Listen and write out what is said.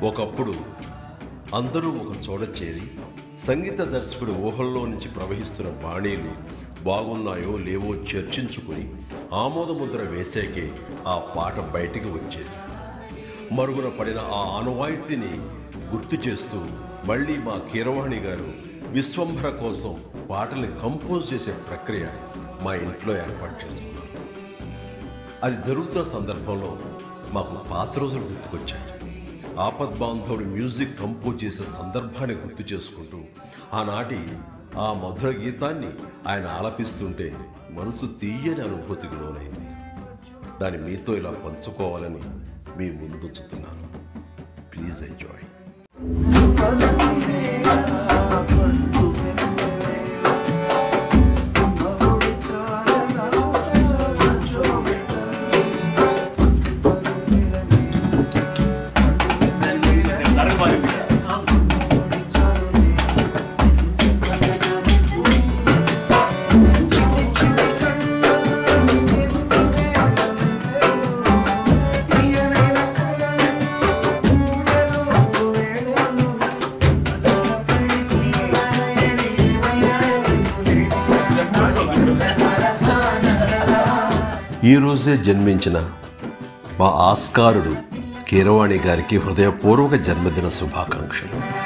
ఒకప్పుడు అందరూ ఒక చోట చేరి సంగీత దర్శకుడి ఊహల్లో నుంచి ప్రవహిస్తున్న బాణీలు బాగున్నాయో లేవో చర్చించుకుని ఆమోదముద్ర వేసాకే ఆ పాట బయటికి వచ్చేది. మరుగున పడిన ఆ ఆనవాయితీని గుర్తు చేస్తూ మళ్ళీ మా కీరవాణి గారు విశ్వంభర కోసం పాటల్ని కంపోజ్ చేసే ప్రక్రియ మా ఇంట్లో ఏర్పాటు చేసుకున్నాం. అది జరుగుతున్న సందర్భంలో మాకు పాత రోజులు గుర్తుకొచ్చాయి. ఆపద్బాంధవుడు మ్యూజిక్ కంపోజ్ చేసే సందర్భాన్ని గుర్తు చేసుకుంటూ ఆనాటి ఆ మధుర గీతాన్ని ఆయన ఆలపిస్తుంటే మనసు తీయని అనుభూతికి లోనైంది. దాన్ని మీతో ఇలా పంచుకోవాలని మీ ముందుంచుతున్నాను. Please enjoy. ఈరోజే జన్మించిన మా ఆస్కారుడు కీరవాణి గారికి హృదయపూర్వక జన్మదిన శుభాకాంక్షలు.